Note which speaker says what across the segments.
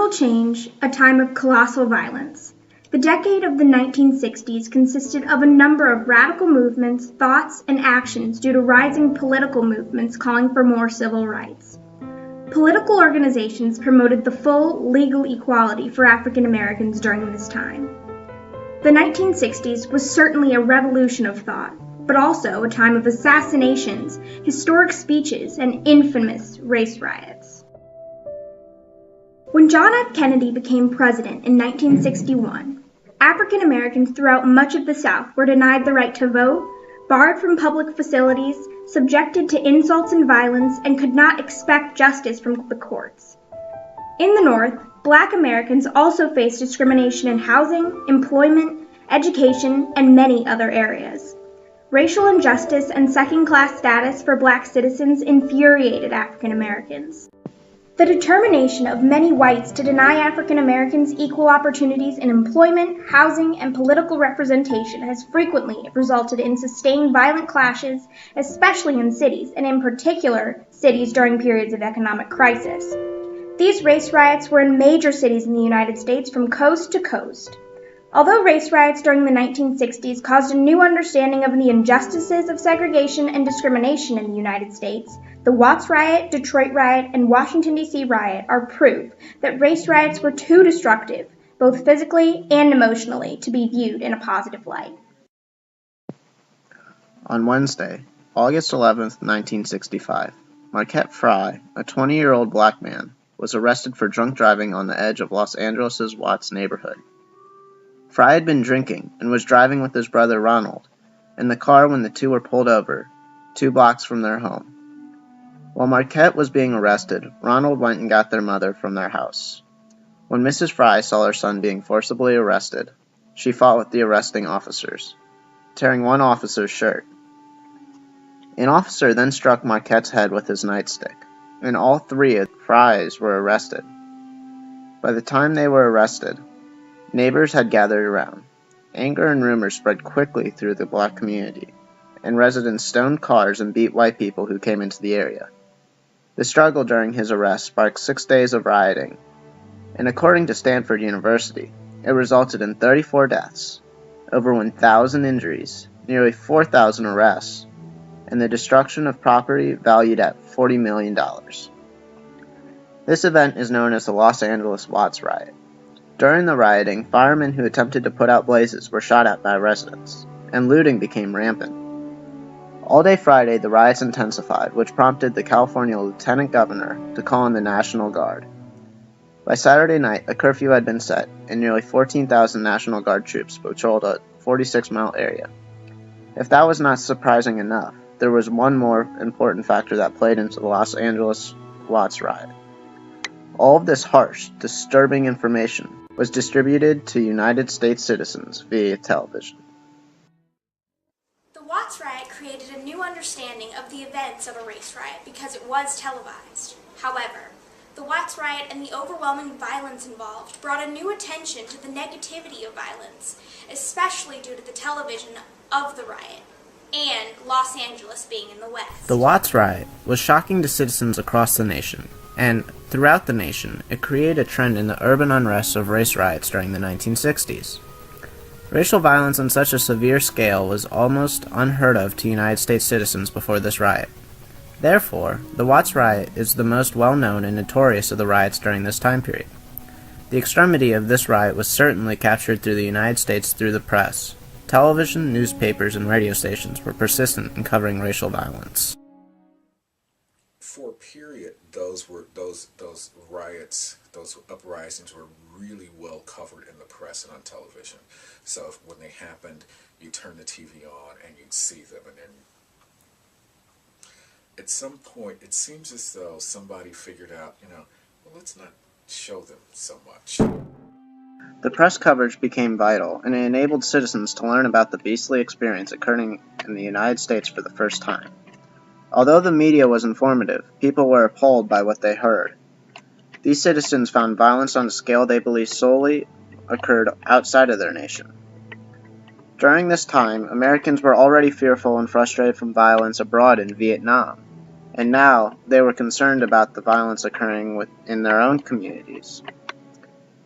Speaker 1: remarkable change, a time of colossal violence. The decade of the 1960s consisted of a number of radical movements, thoughts, and actions due to rising political movements calling for more civil rights. Political organizations promoted the full legal equality for African Americans during this time. The 1960s was certainly a revolution of thought, but also a time of assassinations, historic speeches, and infamous race riots. When John F. Kennedy became president in 1961, African Americans throughout much of the South were denied the right to vote, barred from public facilities, subjected to insults and violence, and could not expect justice from the courts. In the North, Black Americans also faced discrimination in housing, employment, education, and many other areas. Racial injustice and second-class status for Black citizens infuriated African Americans. The determination of many whites to deny African Americans equal opportunities in employment, housing, and political representation has frequently resulted in sustained violent clashes, especially in cities, and in particular, cities during periods of economic crisis. These race riots were in major cities in the United States from coast to coast. Although race riots during the 1960s caused a new understanding of the injustices of segregation and discrimination in the United States, the Watts Riot, Detroit Riot, and Washington, D.C. Riot are proof that race riots were too destructive, both physically and emotionally, to be viewed in a positive light.
Speaker 2: On Wednesday, August 11, 1965, Marquette Frye, a 20-year-old black man, was arrested for drunk driving on the edge of Los Angeles' Watts neighborhood. Frye had been drinking and was driving with his brother Ronald in the car when the two were pulled over, 2 blocks from their home. While Marquette was being arrested, Ronald went and got their mother from their house. When Mrs. Frye saw her son being forcibly arrested, she fought with the arresting officers, tearing one officer's shirt. An officer then struck Marquette's head with his nightstick, and all 3 of the Fryes were arrested. By the time they were arrested, neighbors had gathered around. Anger and rumors spread quickly through the black community, and residents stoned cars and beat white people who came into the area. The struggle during his arrest sparked 6 days of rioting, and according to Stanford University, it resulted in 34 deaths, over 1,000 injuries, nearly 4,000 arrests, and the destruction of property valued at $40 million. This event is known as the Los Angeles Watts Riot. During the rioting, firemen who attempted to put out blazes were shot at by residents, and looting became rampant. All day Friday, the riots intensified, which prompted the California Lieutenant Governor to call in the National Guard. By Saturday night, a curfew had been set, and nearly 14,000 National Guard troops patrolled a 46-mile area. If that was not surprising enough, there was one more important factor that played into the Los Angeles Watts riot. All of this harsh, disturbing information was distributed to United States citizens via television.
Speaker 3: The Watts riot created a new understanding of the events of a race riot because it was televised. However, the Watts riot and the overwhelming violence involved brought a new attention to the negativity of violence, especially due to the television of the riot, and Los Angeles being in the West.
Speaker 2: The Watts riot was shocking to citizens across the nation, and throughout the nation, it created a trend in the urban unrest of race riots during the 1960s. Racial violence on such a severe scale was almost unheard of to United States citizens before this riot. Therefore, the Watts riot is the most well-known and notorious of the riots during this time period. The extremity of this riot was certainly captured through the United States through the press. Television, newspapers, and radio stations were persistent in covering racial violence.
Speaker 4: For a period, those riots, those uprisings were really well covered in the press and on television. So when they happened, you turn the TV on and you'd see them, and then at some point it seems as though somebody figured out, well, let's not show them so much.
Speaker 2: The press coverage became vital, and it enabled citizens to learn about the beastly experience occurring in the United States for the first time. Although the media was informative, people were appalled by what they heard. These citizens found violence on a scale they believed solely occurred outside of their nation. During this time, Americans were already fearful and frustrated from violence abroad in Vietnam, and now they were concerned about the violence occurring in their own communities.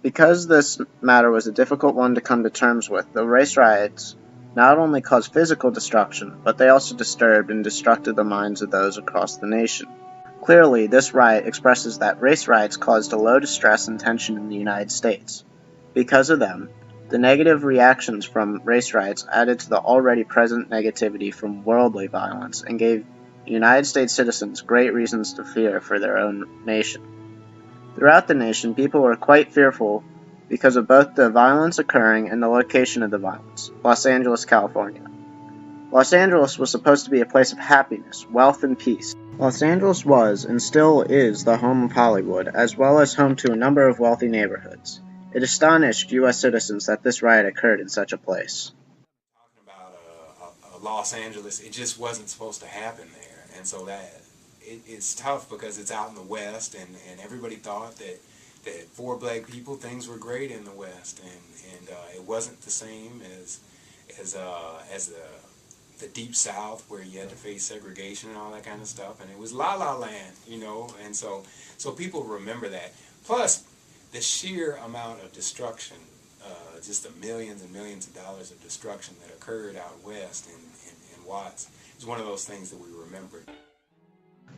Speaker 2: Because this matter was a difficult one to come to terms with, the race riots not only caused physical destruction, but they also disturbed and destructed the minds of those across the nation. Clearly, this riot expresses that race riots caused a low distress and tension in the United States. Because of them, the negative reactions from race riots added to the already present negativity from worldly violence and gave United States citizens great reasons to fear for their own nation. Throughout the nation, people were quite fearful because of both the violence occurring and the location of the violence, Los Angeles, California. Los Angeles was supposed to be a place of happiness, wealth, and peace. Los Angeles was, and still is, the home of Hollywood, as well as home to a number of wealthy neighborhoods. It astonished U.S. citizens that this riot occurred in such a place.
Speaker 5: Talking about Los Angeles, it just wasn't supposed to happen there, and so it's tough because it's out in the West, and everybody thought that for black people things were great in the West, and it wasn't the same as the Deep South, where you had to face segregation and all that kind of stuff, and it was La La Land, and so people remember that. Plus, the sheer amount of destruction, just the millions and millions of dollars of destruction that occurred out west in Watts, is one of those things that we remember.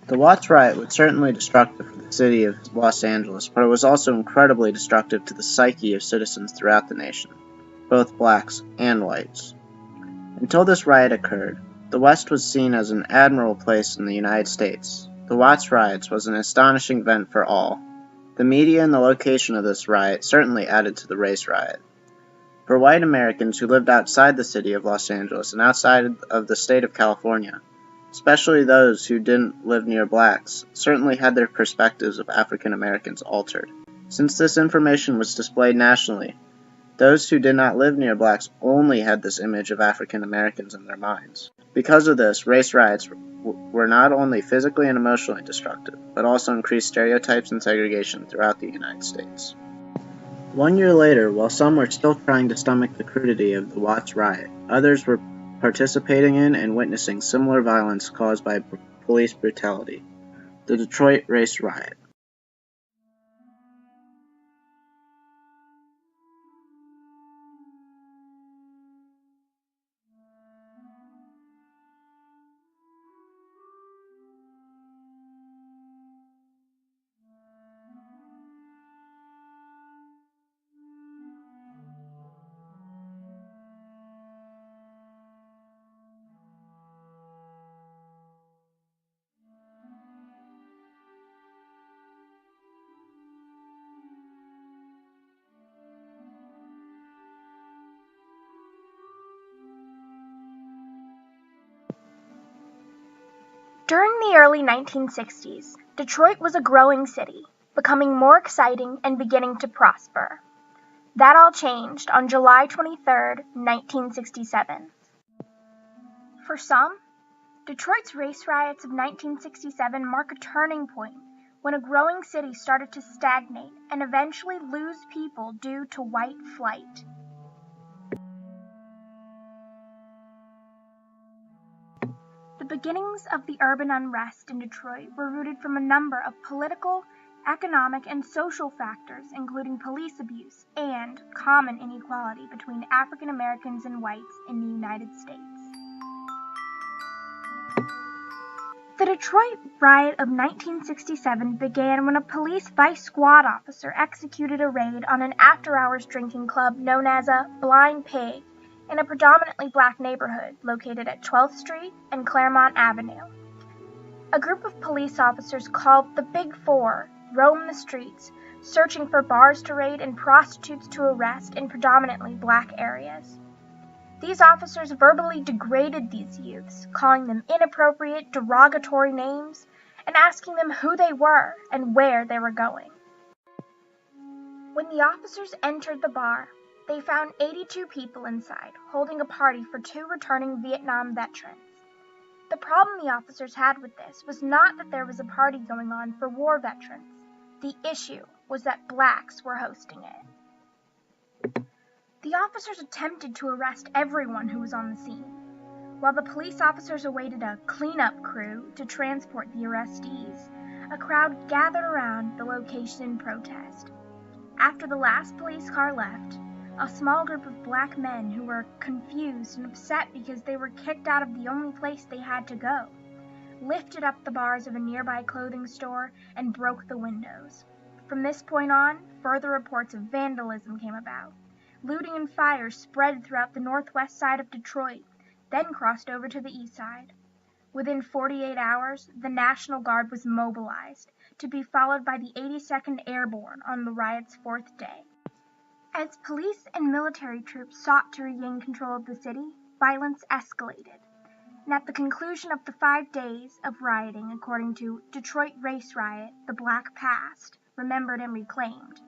Speaker 2: The Watts riot was certainly destructive for the city of Los Angeles, but it was also incredibly destructive to the psyche of citizens throughout the nation, both blacks and whites. Until this riot occurred, the West was seen as an admirable place in the United States. The Watts riots was an astonishing event for all. The media and the location of this riot certainly added to the race riot. For white Americans who lived outside the city of Los Angeles and outside of the state of California, especially those who didn't live near blacks, certainly had their perspectives of African Americans altered. Since this information was displayed nationally, those who did not live near blacks only had this image of African Americans in their minds. Because of this, race riots were not only physically and emotionally destructive, but also increased stereotypes and segregation throughout the United States. 1 year later, while some were still trying to stomach the crudity of the Watts riot, others were participating in and witnessing similar violence caused by police brutality. The Detroit Race Riot.
Speaker 1: During the early 1960s, Detroit was a growing city, becoming more exciting and beginning to prosper. That all changed on July 23, 1967. For some, Detroit's race riots of 1967 mark a turning point when a growing city started to stagnate and eventually lose people due to white flight. The beginnings of the urban unrest in Detroit were rooted from a number of political, economic, and social factors, including police abuse and common inequality between African Americans and whites in the United States. The Detroit riot of 1967 began when a police vice squad officer executed a raid on an after-hours drinking club known as a Blind Pig in a predominantly black neighborhood located at 12th Street and Claremont Avenue. A group of police officers called the Big Four roamed the streets, searching for bars to raid and prostitutes to arrest in predominantly black areas. These officers verbally degraded these youths, calling them inappropriate, derogatory names, and asking them who they were and where they were going. When the officers entered the bar, they found 82 people inside, holding a party for 2 returning Vietnam veterans. The problem the officers had with this was not that there was a party going on for war veterans. The issue was that blacks were hosting it. The officers attempted to arrest everyone who was on the scene, while the police officers awaited a cleanup crew to transport the arrestees. A crowd gathered around the location in protest. After the last police car left, a small group of black men who were confused and upset because they were kicked out of the only place they had to go, lifted up the bars of a nearby clothing store and broke the windows. From this point on, further reports of vandalism came about. Looting and fire spread throughout the northwest side of Detroit, then crossed over to the east side. Within 48 hours, the National Guard was mobilized, to be followed by the 82nd Airborne on the riot's fourth day. As police and military troops sought to regain control of the city, violence escalated. And at the conclusion of the 5 days of rioting, according to Detroit Race Riot, the Black Past, Remembered and Reclaimed,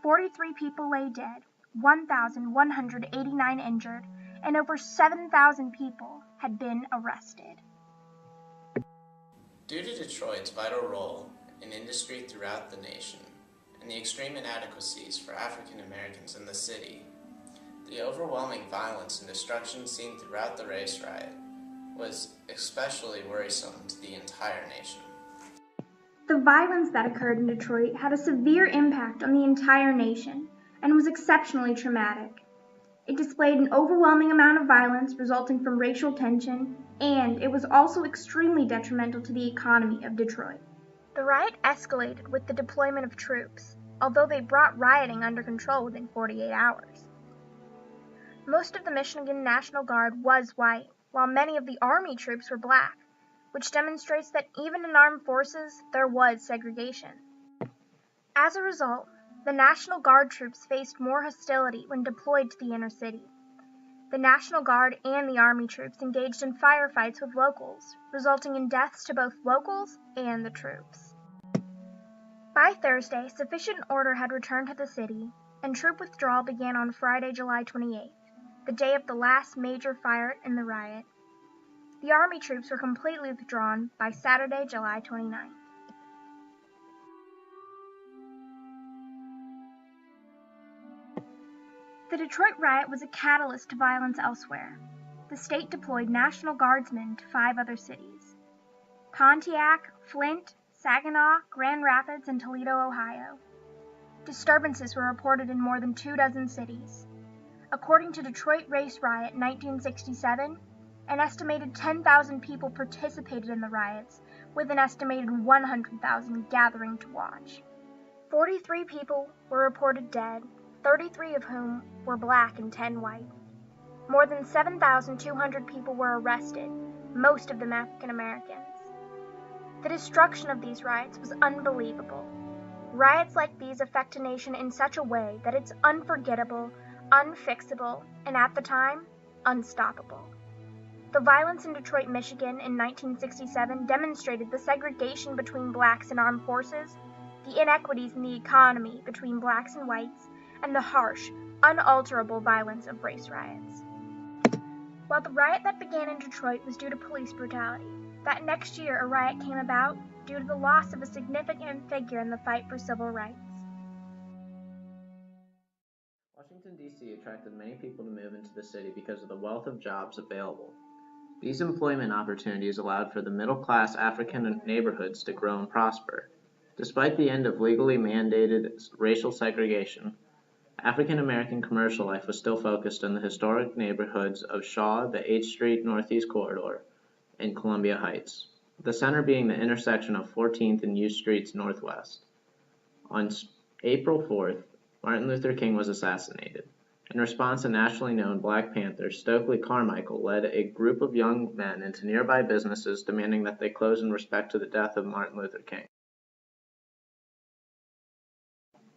Speaker 1: 43 people lay dead, 1,189 injured, and over 7,000 people had been arrested.
Speaker 2: Due to Detroit's vital role in industry throughout the nation and the extreme inadequacies for African Americans in the city, the overwhelming violence and destruction seen throughout the race riot was especially worrisome to the entire nation.
Speaker 1: The violence that occurred in Detroit had a severe impact on the entire nation and was exceptionally traumatic. It displayed an overwhelming amount of violence resulting from racial tension, and it was also extremely detrimental to the economy of Detroit. The riot escalated with the deployment of troops, although they brought rioting under control within 48 hours. Most of the Michigan National Guard was white, while many of the Army troops were black, which demonstrates that even in armed forces, there was segregation. As a result, the National Guard troops faced more hostility when deployed to the inner city. The National Guard and the Army troops engaged in firefights with locals, resulting in deaths to both locals and the troops. By Thursday, sufficient order had returned to the city, and troop withdrawal began on Friday, July 28th, the day of the last major fire in the riot. The Army troops were completely withdrawn by Saturday, July 29th. The Detroit riot was a catalyst to violence elsewhere. The state deployed National Guardsmen to 5 other cities: Pontiac, Flint, Saginaw, Grand Rapids, and Toledo, Ohio. Disturbances were reported in more than 24 cities. According to Detroit Race Riot 1967, an estimated 10,000 people participated in the riots, with an estimated 100,000 gathering to watch. 43 people were reported dead, 33 of whom were black and 10 white. More than 7,200 people were arrested, most of them African Americans. The destruction of these riots was unbelievable. Riots like these affect a nation in such a way that it's unforgettable, unfixable, and at the time, unstoppable. The violence in Detroit, Michigan in 1967 demonstrated the segregation between blacks and armed forces, the inequities in the economy between blacks and whites, and the harsh, unalterable violence of race riots. While the riot that began in Detroit was due to police brutality, that next year a riot came about due to the loss of a significant figure in the fight for civil rights.
Speaker 2: Washington, D.C. attracted many people to move into the city because of the wealth of jobs available. These employment opportunities allowed for the middle-class African neighborhoods to grow and prosper. Despite the end of legally mandated racial segregation, African American commercial life was still focused in the historic neighborhoods of Shaw, the 8th Street Northeast Corridor, and Columbia Heights, the center being the intersection of 14th and U Streets Northwest. On April 4th, Martin Luther King was assassinated. In response, a nationally known Black Panther, Stokely Carmichael, led a group of young men into nearby businesses demanding that they close in respect to the death of Martin Luther King.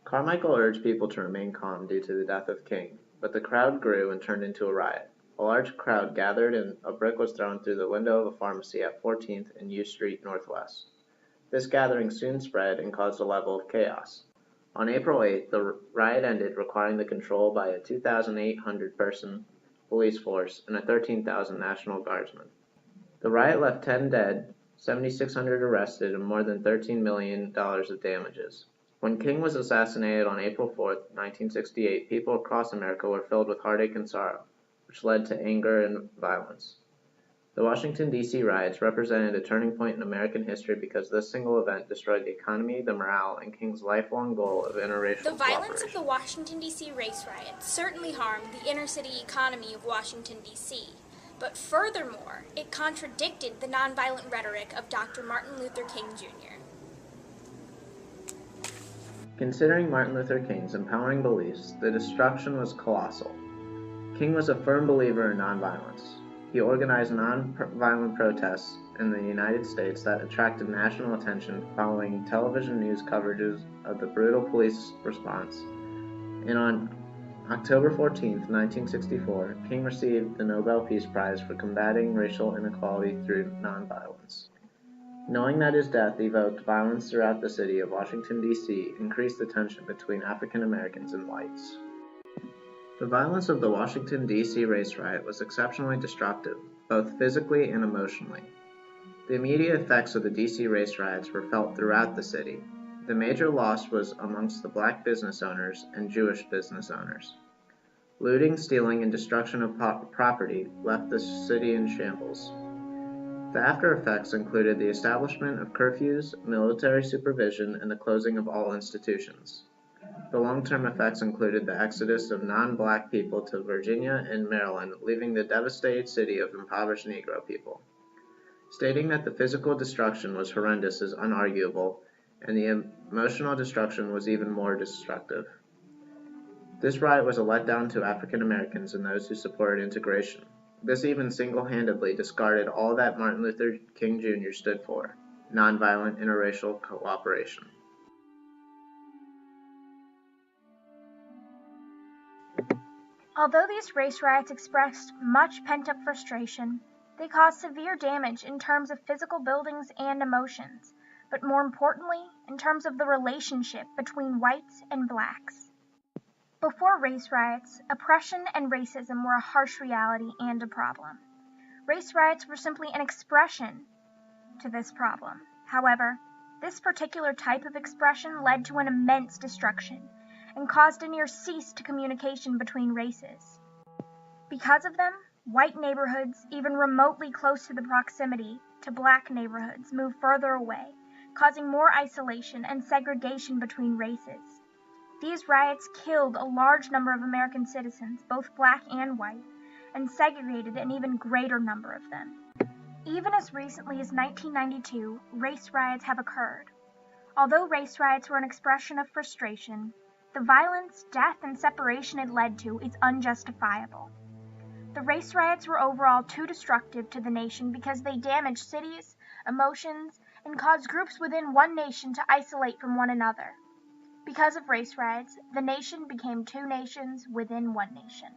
Speaker 2: Carmichael urged people to remain calm due to the death of King, but the crowd grew and turned into a riot. A large crowd gathered and a brick was thrown through the window of a pharmacy at 14th and U Street Northwest. This gathering soon spread and caused a level of chaos. On April 8th, the riot ended, requiring the control by a 2,800-person police force and a 13,000 National Guardsmen. The riot left 10 dead, 7,600 arrested, and more than $13 million of damages. When King was assassinated on April 4, 1968, people across America were filled with heartache and sorrow, which led to anger and violence. The Washington, D.C. riots represented a turning point in American history because this single event destroyed the economy, the morale, and King's lifelong goal of interracial
Speaker 3: The violence of
Speaker 2: cooperation.
Speaker 3: the Washington, D.C. race riots certainly harmed the inner-city economy of Washington, D.C., but furthermore, it contradicted the nonviolent rhetoric of Dr. Martin Luther King, Jr.
Speaker 2: Considering Martin Luther King's empowering beliefs, the destruction was colossal. King was a firm believer in nonviolence. He organized nonviolent protests in the United States that attracted national attention following television news coverages of the brutal police response. And on October 14, 1964, King received the Nobel Peace Prize for combating racial inequality through nonviolence. Knowing that his death evoked violence throughout the city of Washington, D.C., increased the tension between African Americans and whites. The violence of the Washington, D.C. race riot was exceptionally destructive, both physically and emotionally. The immediate effects of the D.C. race riots were felt throughout the city. The major loss was amongst the black business owners and Jewish business owners. Looting, stealing, and destruction of property left the city in shambles. The after effects included the establishment of curfews, military supervision, and the closing of all institutions. The long-term effects included the exodus of non-black people to Virginia and Maryland, leaving the devastated city of impoverished Negro people. Stating that the physical destruction was horrendous is unarguable, and the emotional destruction was even more destructive. This riot was a letdown to African Americans and those who supported integration. This even single-handedly discarded all that Martin Luther King Jr. stood for: nonviolent interracial cooperation.
Speaker 1: Although these race riots expressed much pent-up frustration, they caused severe damage in terms of physical buildings and emotions, but more importantly, in terms of the relationship between whites and blacks. Before race riots, oppression and racism were a harsh reality and a problem. Race riots were simply an expression to this problem. However, this particular type of expression led to an immense destruction and caused a near cease to communication between races. Because of them, white neighborhoods, even remotely close to the proximity to black neighborhoods, moved further away, causing more isolation and segregation between races. These riots killed a large number of American citizens, both black and white, and segregated an even greater number of them. Even as recently as 1992, race riots have occurred. Although race riots were an expression of frustration, the violence, death, and separation it led to is unjustifiable. The race riots were overall too destructive to the nation because they damaged cities, emotions, and caused groups within one nation to isolate from one another. Because of race riots, the nation became two nations within one nation.